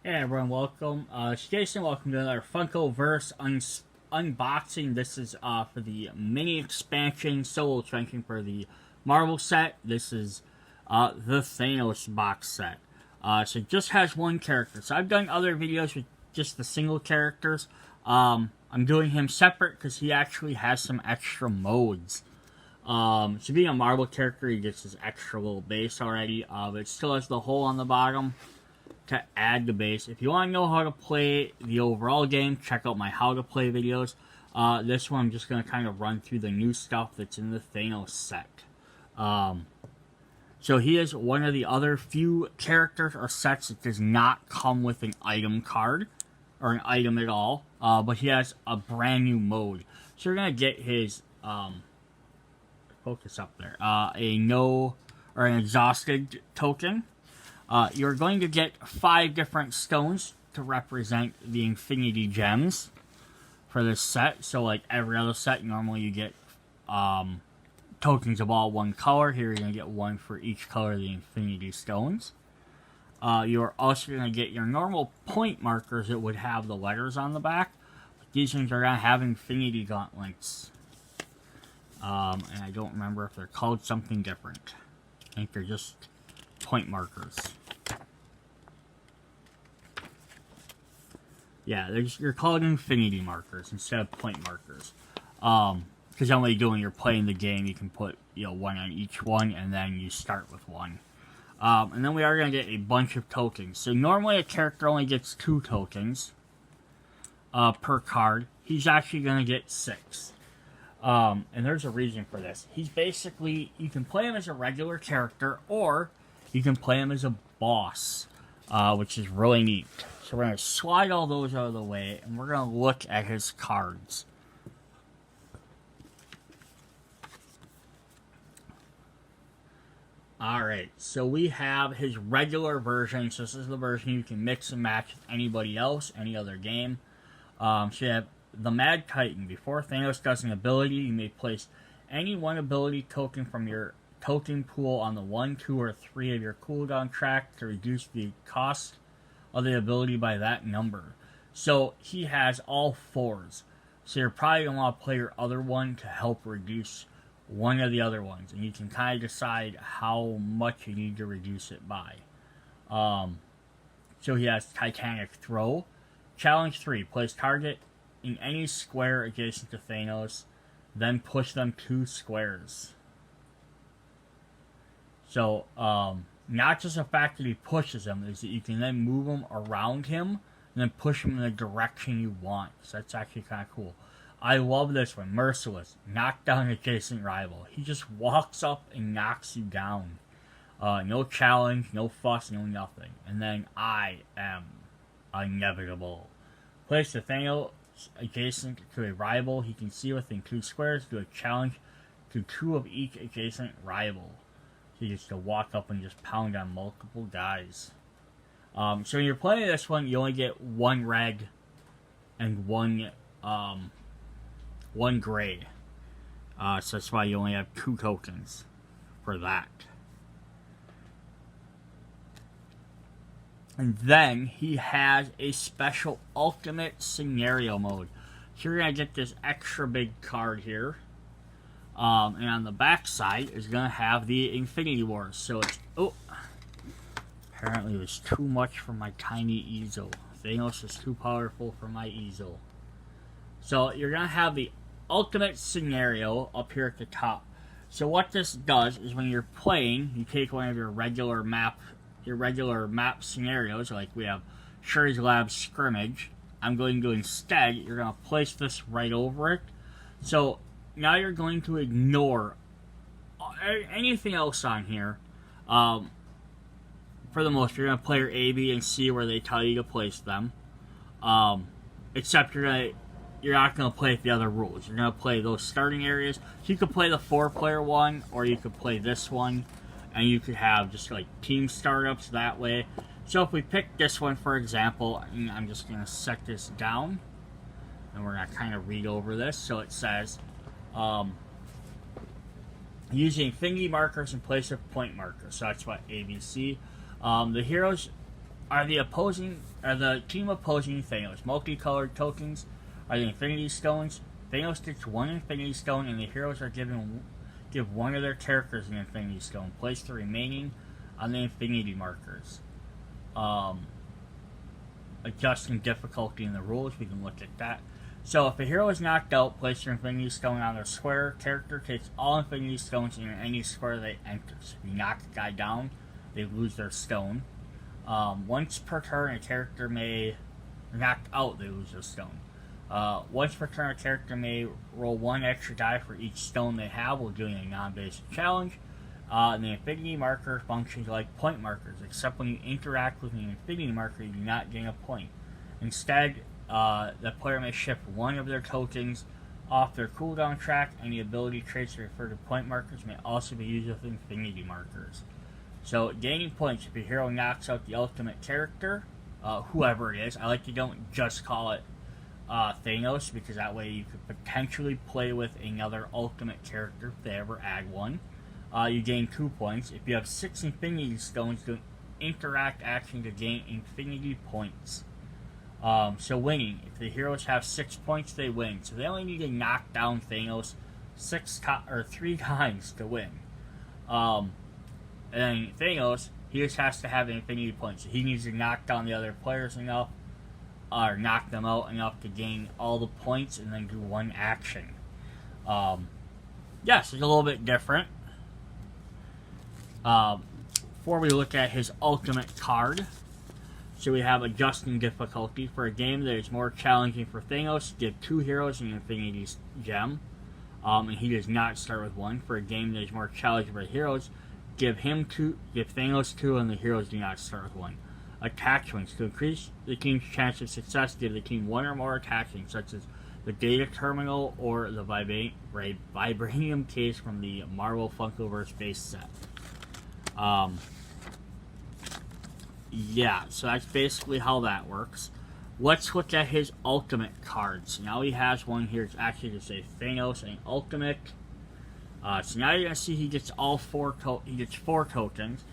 Hey everyone, welcome. It's Jason. Welcome to another Funkoverse unboxing. This is for the mini expansion solo expansion for the Marvel set. This is the Thanos box set. So it just has one character. So I've done other videos with just the single characters. I'm doing him separate because he actually has some extra modes. So being a Marvel character, he gets his extra little base already. But it still has the hole on the bottom to add the base. If you want to know how to play the overall game, check out my how to play videos. This one I'm just going to kind of run through the new stuff that's in the Thanos set. So he is one of the other few characters or sets that does not come with an item card or an item at all, but he has a brand new mode. So you're going to get his focus up there, an exhausted token. You're going to get 5 different stones to represent the Infinity Gems for this set. So like every other set, normally you get tokens of all one color. Here you're going to get one for each color of the Infinity Stones. You're also going to get your normal point markers that would have the letters on the back. These things are going to have Infinity Gauntlets. And I don't remember if they're called something different. I think they're just point markers. Yeah, you're calling Infinity markers instead of point markers. Because only when you're playing the game, you can put one on each one, and then you start with one. And then we are going to get a bunch of tokens. So normally a character only gets 2 tokens per card. He's actually going to get 6. And there's a reason for this. He's basically, you can play him as a regular character, or you can play him as a boss, which is really neat. So we're going to slide all those out of the way, and we're going to look at his cards. Alright, so we have his regular version. So this is the version you can mix and match with anybody else, any other game. So you have the Mad Titan. Before Thanos does an ability, you may place any one ability token from your token pool on the 1, 2, or 3 of your cooldown track to reduce the cost of the ability by that number. So he has all 4s. So you're probably going to want to play your other one to help reduce one of the other ones. And you can kind of decide how much you need to reduce it by. So he has Titanic Throw. Challenge 3. Place target in any square adjacent to Thanos. Then push them 2 squares. So, not just the fact that he pushes them, is that you can then move them around him and then push them in the direction you want. So that's actually kind of cool. I love this one. Merciless. Knock down adjacent rival. He just walks up and knocks you down. No challenge, no fuss, no nothing. And then I am inevitable. Place the Thanos adjacent to a rival he can see within 2 squares. Do a challenge to 2 of each adjacent rival. So you just to walk up and just pound on multiple guys. So when you're playing this one, you only get 1 red and 1 gray. So that's why you only have 2 tokens for that. And then he has a special ultimate scenario mode. So you're going to get this extra big card here. And on the back side is going to have the Infinity Wars. So it's... Oh! Apparently it was too much for my tiny easel. Thanos is too powerful for my easel. So you're going to have the ultimate scenario up here at the top. So what this does is when you're playing, you take one of your regular map scenarios, like we have Shuri's Lab Scrimmage. I'm going to instead, you're going to place this right over it. So now you're going to ignore anything else on here. For the most, you're going to play your A, B, and C where they tell you to place them. Except you're not going to play the other rules. You're going to play those starting areas. So you could play the 4-player one, or you could play this one. And you could have just like team startups that way. So if we pick this one, for example, I'm just going to set this down. And we're going to kind of read over this. So it says, using Infinity markers in place of point markers. So that's what ABC. The heroes Are the team opposing Thanos multicolored tokens? Are the Infinity Stones? Thanos gets one Infinity Stone, and the heroes are give one of their characters an Infinity Stone. Place the remaining on the Infinity markers. Adjusting difficulty in the rules, we can look at that. So if a hero is knocked out, place their Infinity Stone on their square. Character takes all Infinity Stones in any square they enter. So if you knock a guy down, they lose their stone. Once per turn, a character may knocked out, they lose their stone. Once per turn, a character may roll one extra die for each stone they have while doing a non-basic challenge. The Infinity marker functions like point markers, except when you interact with an Infinity marker, you do not gain a point. Instead, the player may shift one of their tokens off their cooldown track. Any ability traits that refer to point markers may also be used with Infinity markers. So, gaining points if your hero knocks out the ultimate character, whoever it is. I like to don't just call it Thanos, because that way you could potentially play with another ultimate character if they ever add one. You gain 2 points. If you have 6 Infinity Stones, do an interact action to gain Infinity points. So winning. If the heroes have 6 points, they win. So they only need to knock down Thanos 3 times to win. And then Thanos, he just has to have Infinity points. So he needs to knock down the other players enough, or knock them out enough to gain all the points and then do one action. Yes, it's a little bit different. Before we look at his ultimate card, so we have adjusting difficulty. For a game that is more challenging for Thanos, give 2 heroes an Infinity Gem, and he does not start with 1. For a game that is more challenging for heroes, give Thanos 2, and the heroes do not start with 1. Attachments. To increase the team's chance of success, give the team 1 or more attachments, such as the data terminal or the vibranium case from the Marvel Funkoverse base set. Yeah, so that's basically how that works. Let's look at his ultimate cards. Now he has one here. It's actually to say Thanos and ultimate. So now you're gonna see he gets all 4 tokens.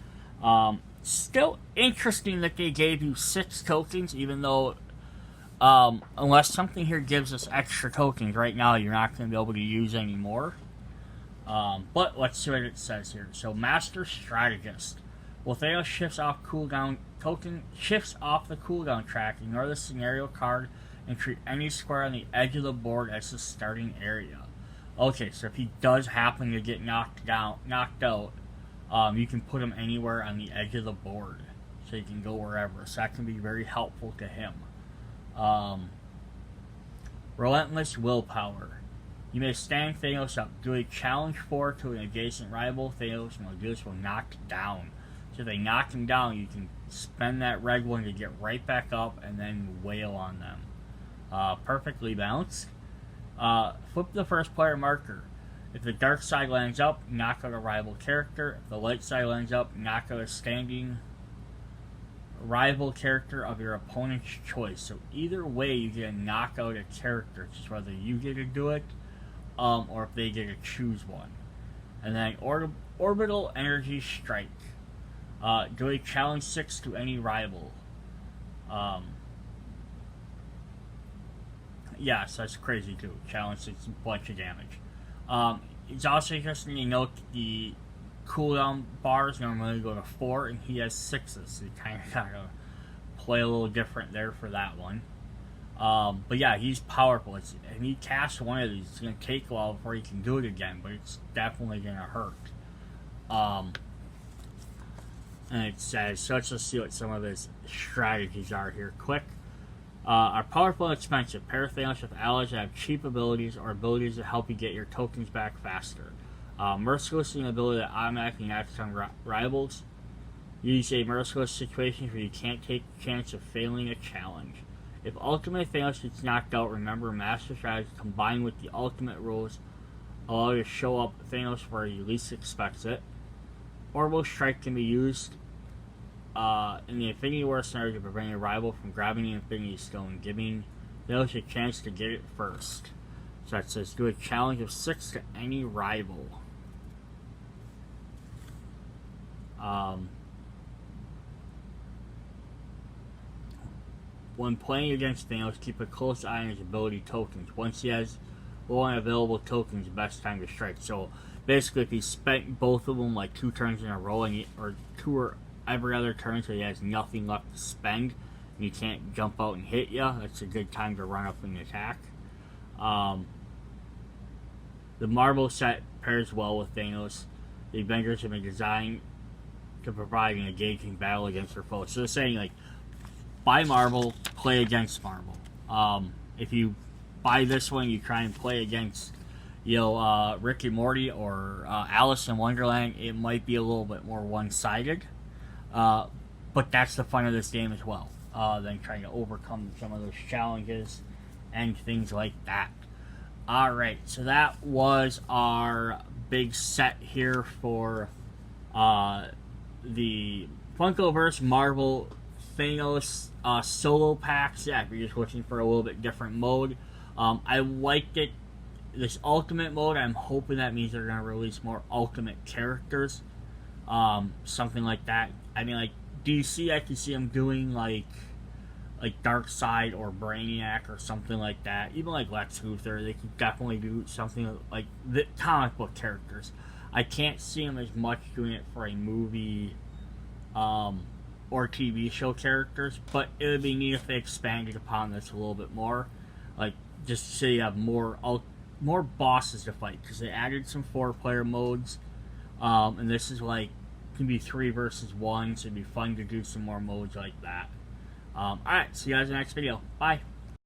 Still interesting that they gave you 6 tokens, even though unless something here gives us extra tokens right now, you're not going to be able to use any more. But let's see what it says here. So, Master Strategist. Well, Thanos shifts off the cooldown track, ignore the scenario card, and treat any square on the edge of the board as the starting area. Okay, so if he does happen to get knocked out, you can put him anywhere on the edge of the board, so he can go wherever. So that can be very helpful to him. Relentless Willpower. You may stand Thanos up. Do a challenge 4 to an adjacent rival. Thanos will knock down. So if they knock him down, you can spend that red one to get right back up and then wail on them. Perfectly balanced. Flip the first player marker. If the dark side lands up, knock out a rival character. If the light side lands up, knock out a standing rival character of your opponent's choice. So either way, you get to knock out a character. It's just whether you get to do it, or if they get to choose one. And then Orbital Energy Strike. Do a challenge 6 to any rival. Yeah, so that's crazy too. Challenge 6, a bunch of damage. It's also interesting to note the cooldown bars normally go to 4, and he has 6s, so you kind of gotta play a little different there for that one. But yeah, he's powerful. And he casts one of these, it's gonna take a while before he can do it again, but it's definitely gonna hurt. And it says, so let's just see what some of his strategies are here quick. Are powerful and expensive. Pair Thanos with allies that have cheap abilities or abilities that help you get your tokens back faster. Merciless, an ability that automatically knocks on rivals. Use a merciless situations where you can't take the chance of failing a challenge. If Ultimate Thanos gets knocked out, remember Master Strategy combined with the Ultimate rules allow you to show up Thanos where you least expect it. Orbital Strike can be used in the Infinity War scenario to prevent a rival from grabbing the Infinity Stone, giving Thanos a chance to get it first. So that says do a challenge of 6 to any rival. when playing against Thanos, keep a close eye on his ability tokens. Once he has low on available tokens, best time to strike. So basically, if he spent both of them like 2 turns in a row, or 2 or every other turn, so he has nothing left to spend, and he can't jump out and hit you, that's a good time to run up and attack. The Marvel set pairs well with Thanos. The Avengers have been designed to provide an engaging battle against their foes. So they're saying, like, buy Marvel, play against Marvel. If you buy this one, you try and play against, Rick and Morty or Alice in Wonderland, it might be a little bit more one-sided. But that's the fun of this game as well. Than trying to overcome some of those challenges and things like that. Alright, so that was our big set here for the Funkoverse Marvel Thanos solo packs. Yeah, if you're just looking for a little bit different mode. I liked it. This ultimate mode, I'm hoping that means they're going to release more ultimate characters. Something like that. I mean, like, DC, I can see them doing, like Darkseid or Brainiac or something like that. Even like Lex Luthor, they could definitely do something like the comic book characters. I can't see them as much doing it for a movie or TV show characters, but it would be neat if they expanded upon this a little bit more. Like, just so you have more bosses to fight, because they added some 4-player modes, and this is like, can be 3 versus 1, so it'd be fun to do some more modes like that. Alright, see you guys in the next video. Bye.